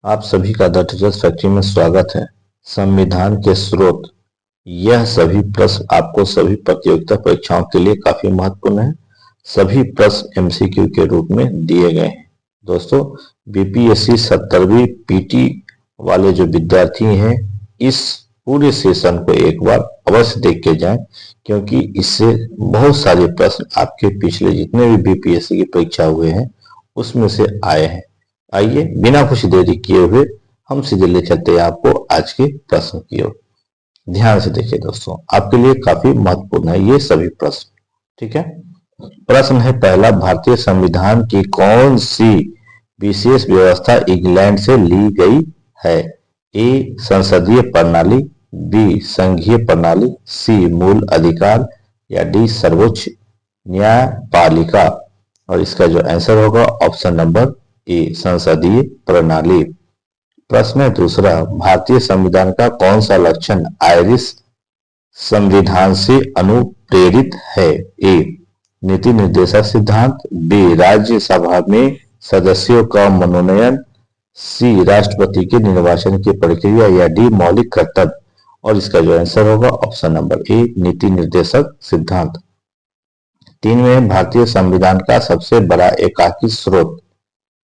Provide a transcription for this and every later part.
आप सभी का द टीचर्स फैक्ट्री में स्वागत है। संविधान के स्रोत, यह सभी प्रश्न आपको सभी प्रतियोगिता परीक्षाओं के लिए काफी महत्वपूर्ण है। सभी प्रश्न एमसीक्यू के रूप में दिए गए हैं। दोस्तों, बीपीएससी 70वीं पीटी वाले जो विद्यार्थी हैं, इस पूरे सेशन को एक बार अवश्य देख के जाएं, क्योंकि इससे बहुत सारे प्रश्न आपके पिछले जितने भी बीपीएससी की परीक्षा हुए हैं उसमें से आए हैं। आइए बिना कुछ देरी किए हुए हम सीधे ले चलते हैं आपको आज के प्रश्न की ओर। ध्यान से देखिए दोस्तों, आपके लिए काफी महत्वपूर्ण है ये सभी प्रश्न। ठीक है, प्रश्न है पहला, भारतीय संविधान की कौन सी विशेष व्यवस्था इंग्लैंड से ली गई है? ए संसदीय प्रणाली, बी संघीय प्रणाली, सी मूल अधिकार, या डी सर्वोच्च न्यायपालिका। और इसका जो आंसर होगा ऑप्शन नंबर ए संसदीय प्रणाली। प्रश्न है दूसरा, भारतीय संविधान का कौन सा लक्षण आयरिश संविधान से अनुप्रेरित है? ए नीति निर्देशक सिद्धांत, बी राज्यसभा में सदस्यों का मनोनयन, सी राष्ट्रपति के निर्वाचन की प्रक्रिया, या डी मौलिक कर्तव्य। और इसका जो आंसर होगा ऑप्शन नंबर ए नीति निर्देशक सिद्धांत। 3 में भारतीय संविधान का सबसे बड़ा एकाकी स्रोत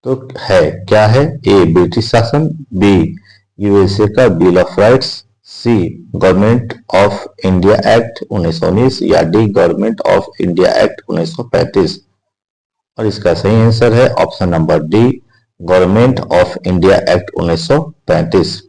तो है क्या है? ए ब्रिटिश शासन, बी यूएसए का bill of rights, C government of India act 1919, या D government of India act 1935। और इसका सही आंसर है option number D government of India act 1935।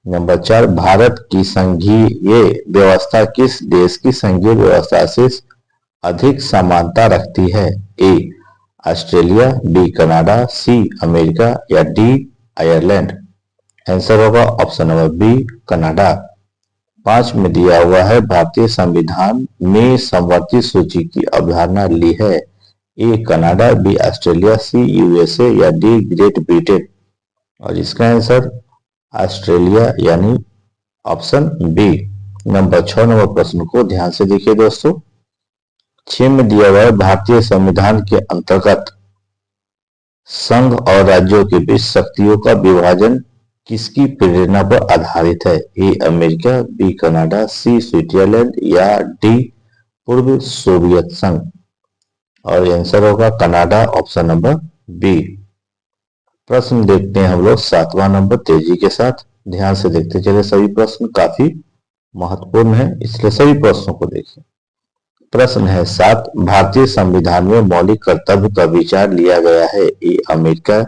Number 4, Bharat की संघीय व्यवस्था किस देश की संघीय व्यवस्था से अधिक समानता रखती है? A Australia, B Canada, C America, या डी आयरलैंड। आंसर होगा ऑप्शन नंबर बी कनाडा। 5 में दिया हुआ है, भारतीय संविधान में समवर्ती सूची की अवधारणा ली है? A Canada, B Australia, C USA, या डी ग्रेट ब्रिटेन। और इसका आंसर ऑस्ट्रेलिया यानी ऑप्शन बी। नंबर 6 नंबर प्रश्न को ध्यान से देखिए दोस्तों। 6 में दिया हुआ है, भारतीय संविधान के अंतर्गत संघ और राज्यों के बीच शक्तियों का विभाजन किसकी प्रेरणा पर आधारित है? A America, B Canada, C Switzerland, या डी पूर्व सोवियत संघ। और आंसर होगा कनाडा, ऑप्शन नंबर बी। प्रश्न देखते हैं हम लोग 7वां नंबर तेजी के साथ। ध्यान से देखते चले, सभी प्रश्न काफी महत्वपूर्ण है, इसलिए सभी प्रश्नों को देखिए। प्रश्न है 7, भारतीय संविधान में मौलिक कर्तव्य का विचार लिया गया है? ए अमेरिका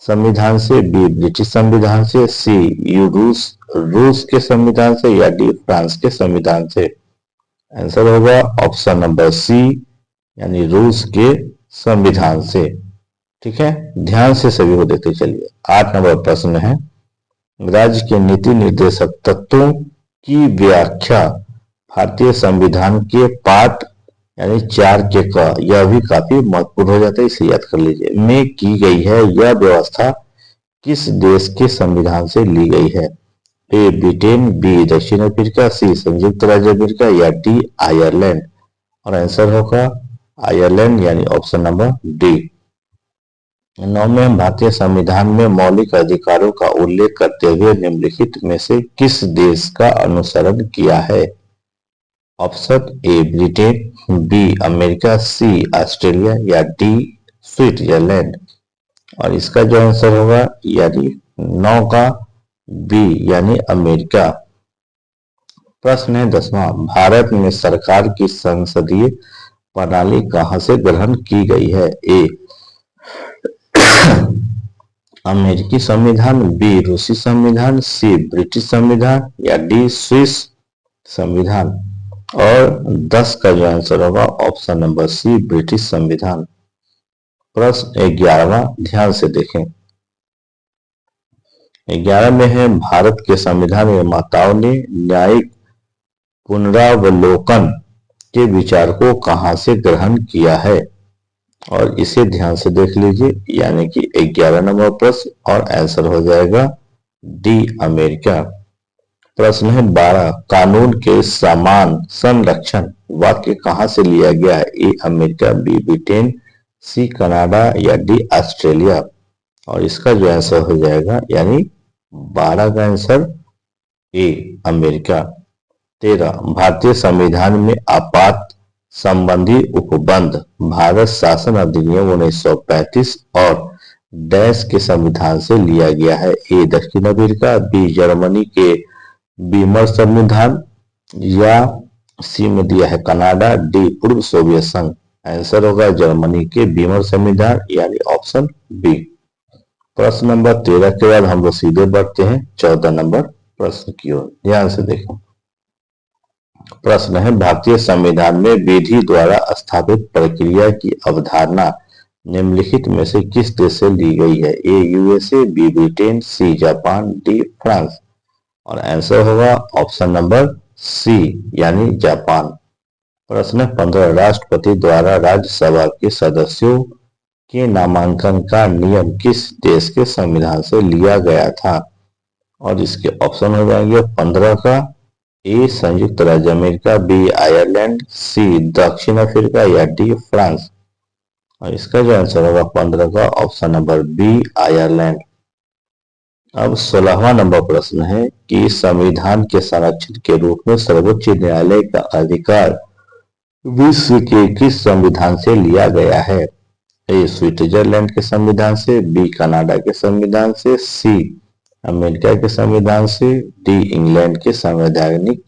संविधान से, बी ब्रिटिश संविधान से, सी रूस के संविधान से, या डी फ्रांस के संविधान से। आंसर होगा ऑप्शन नंबर सी यानी रूस के संविधान से। ठीक है, ध्यान से सभी को देखते चलिए। 8 नंबर प्रश्न है, राज्य के नीति निर्देशक तत्वों की व्याख्या भारतीय संविधान के पाठ यानी 4 के का, यह भी काफी महत्वपूर्ण हो जाता है, इसे याद कर लीजिए, में की गई है। यह व्यवस्था किस देश के संविधान से ली गई है? ए ब्रिटेन, बी दक्षिण अफ्रीका, सी संयुक्त राज्य अमेरिका, या डी आयरलैंड। और आंसर होगा आयरलैंड यानी ऑप्शन नंबर डी। 9 में भारतीय संविधान में मौलिक अधिकारों का उल्लेख करते हुए निम्नलिखित में से किस देश का अनुसरण किया है? Option A Britain, B America, C Australia, या डी स्विट्जरलैंड। और इसका जो आंसर होगा यानी 9 का बी यानी अमेरिका। प्रश्न है 10वां, भारत में सरकार की संसदीय प्रणाली कहां से ग्रहण की गई है? ए अमेरिकी संविधान, बी रूसी संविधान, सी ब्रिटिश संविधान, या डी स्विस संविधान। और 10 का जो आंसर होगा ऑप्शन नंबर सी ब्रिटिश संविधान। प्रश्न 11वां, ध्यान से देखें। 11 में है, भारत के संविधान निर्माताओं ने न्यायिक पुनरावलोकन के विचार को कहां से ग्रहण किया है? और इसे ध्यान से देख लीजिए, यानी कि 11 नंबर प्रश्न, और आंसर हो जाएगा डी अमेरिका। प्रश्न है 12, कानून के समान संरक्षण वाक्य कहां से लिया गया है? A America, B Britain, C Canada, या डी ऑस्ट्रेलिया। और इसका जो आंसर हो जाएगा यानी 12 का आंसर ए अमेरिका। 13 भारतीय संविधान में आपात संबंधी उपबंध भारत शासन अधिनियम 1935 और डैश के संविधान से लिया गया है। ए दक्षिण अफ्रीका, बी जर्मनी के बीमर संविधान, या सी में दिया है कनाडा, डी पूर्व सोवियत संघ। आंसर होगा जर्मनी के बीमर संविधान यानी ऑप्शन बी। प्रश्न नंबर 13 के बाद हम लोग सीधे बढ़ते हैं 14 नंबर प्रश्न की ओर। ध्यान से देखें। प्रश्न है भारतीय संविधान में विधि द्वारा स्थापित प्रक्रिया की अवधारणा निम्नलिखित में से किस देश से ली गई है? A USA, B Britain, C Japan, D France. और आंसर होगा ऑप्शन नंबर सी यानी जापान। प्रश्न 15 राष्ट्रपति द्वारा राज्यसभा के सदस्यों के नामांकन का नियम किस देश के संविधान से लिया गया था? और इसके ऑप्शन हो जाएंगे 15 का ए संयुक्त राज्य अमेरिका, बी आयरलैंड, सी दक्षिण अफ्रीका, या डी फ्रांस। और इसका जो आंसर होगा 15 का ऑप्शन नंबर बी आयरलैंड। अब 16वां नंबर प्रश्न है कि संविधान के संरक्षण के रूप में सर्वोच्च न्यायालय का अधिकार विश्व के किस संविधान से लिया गया है? ए स्विट्जरलैंड के संविधान से, बी कनाडा के संविधान से, सी अमेरिका के संविधान से, डी इंग्लैंड के संवैधानिक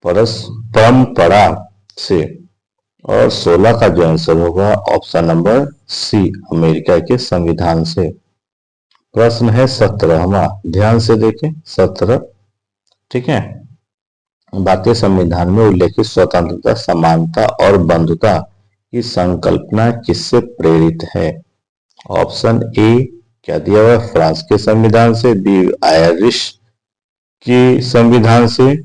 परंपरा से। और 16 का जो आंसर होगा ऑप्शन नंबर सी अमेरिका के संविधान से। प्रश्न है 17वां, ध्यान से देखें 17। ठीक है। भारतीय संविधान में उल्लेखित स्वतंत्रता, समानता और बंधुता की संकल्पना किससे प्रेरित है? ऑप्शन ए क्या दिया हुआ है फ्रांस के संविधान से, बी आयरिश के संविधान से,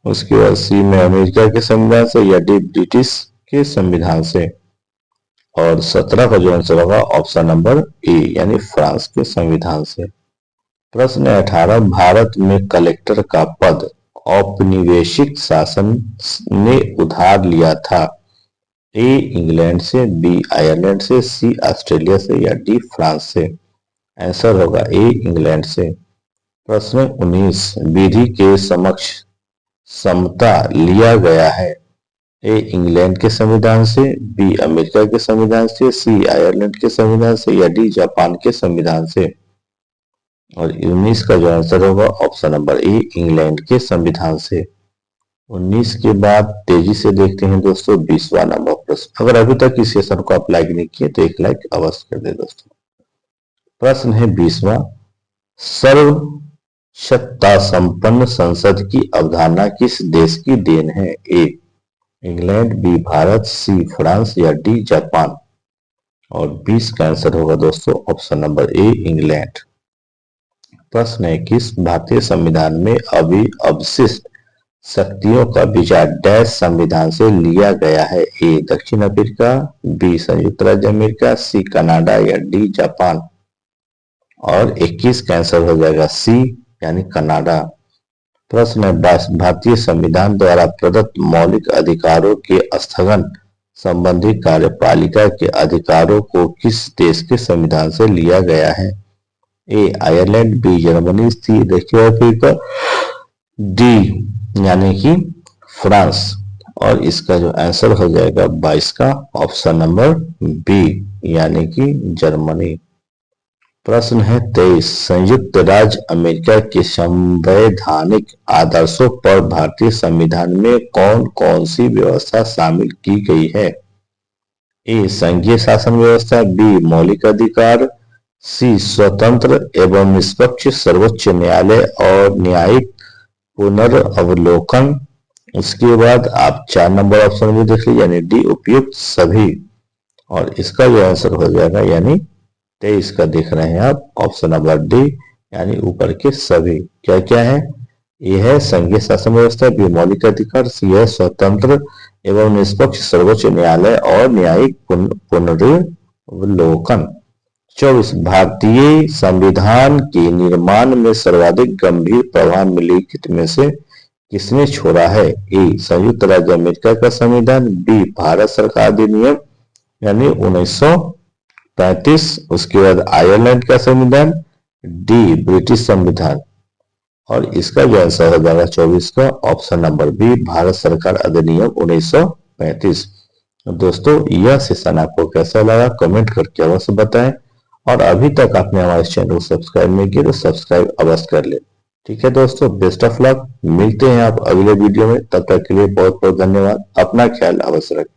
उसके बाद सी में अमेरिका के संविधान से, या डी ब्रिटिश के संविधान से। और 17 का जो आंसर होगा ऑप्शन नंबर ए यानी फ्रांस के संविधान से। प्रश्न 18 भारत में कलेक्टर का पद औपनिवेशिक शासन ने उधार लिया था? ए इंग्लैंड से, बी आयरलैंड से, सी ऑस्ट्रेलिया से, या डी फ्रांस से। आंसर होगा ए इंग्लैंड से। प्रश्न 19 विधि के समक्ष समता लिया गया है? ए इंग्लैंड के संविधान से, बी अमेरिका के संविधान से, सी आयरलैंड के संविधान से, या डी जापान के संविधान से। और 19 का जो आंसर होगा ऑप्शन नंबर ए इंग्लैंड के संविधान से। 19 के बाद तेजी से देखते हैं दोस्तों 20वां नंबर प्रश्न। अगर अभी तक इस सेशन को आप लाइक नहीं किए तो एक लाइक अवश्य कर दे दोस्तों। प्रश्न है 20वां, सर्व सत्ता संपन्न संसद की अवधारणा किस देश की देन है? A England, B Bharat, C France, या डी जापान। और 20 का आंसर होगा दोस्तों ऑप्शन नंबर ए इंग्लैंड। प्रश्न 21 भारतीय संविधान में अवशिष्ट शक्तियों का विचार डैश संविधान से लिया गया है? ए दक्षिण अफ्रीका, बी संयुक्त राज्य अमेरिका, सी कनाडा, या डी जापान। और 21 का आंसर हो जाएगा सी यानी कनाडा। प्रश्न 22 भारतीय संविधान द्वारा प्रदत्त मौलिक अधिकारों के स्थगन संबंधी कार्यपालिका के अधिकारों को किस देश के संविधान से लिया गया है? ए आयरलैंड, बी जर्मनी, सी दक्षिण अफ्रीका, डी यानी कि फ्रांस। और इसका जो आंसर हो जाएगा 22 का ऑप्शन नंबर बी यानी कि जर्मनी। प्रश्न है 23 संयुक्त राज्य अमेरिका के संवैधानिक आदर्शों पर भारतीय संविधान में कौन कौन सी व्यवस्था शामिल की गई है? ए संघीय शासन व्यवस्था, बी मौलिक अधिकार, सी स्वतंत्र एवं निष्पक्ष सर्वोच्च न्यायालय और न्यायिक पुनर्वलोकन। उसके बाद आप 4 नंबर ऑप्शन में देख लीजिए यानी डी उपयुक्त सभी। और इसका जो आंसर हो जाएगा यानी 23 का देख रहे हैं आप ऑप्शन नंबर डी यानी ऊपर के सभी। क्या क्या है? यह है संघीय शासन व्यवस्था, बी मौलिक अधिकार, सी है स्वतंत्र एवं निष्पक्ष सर्वोच्च न्यायालय और न्यायिक पुनर्वलोकन। 24 भारतीय संविधान के निर्माण में सर्वाधिक गंभीर प्रभाव निम्नलिखित में से किसने छोड़ा है? ए संयुक्त राज्य अमेरिका का संविधान, बी भारत सरकार अधिनियम यानी 1935, 1935, उसके बाद आयरलैंड का संविधान, डी ब्रिटिश संविधान, और इसका जो आंसर है 2024 का ऑप्शन नंबर बी भारत सरकार अधिनियम 1935। दोस्तों यह सेशन आपको कैसा लगा कमेंट करके अवश्य बताएं, और अभी तक आपने हमारे चैनल को सब्सक्राइब नहीं किया तो सब्सक्राइब अवश्य कर ले। ठीक है दोस्तों, बेस्ट ऑफ लक, मिलते हैं आप अगले वीडियो में, तब तक के लिए बहुत बहुत धन्यवाद, अपना ख्याल अवश्य रखें।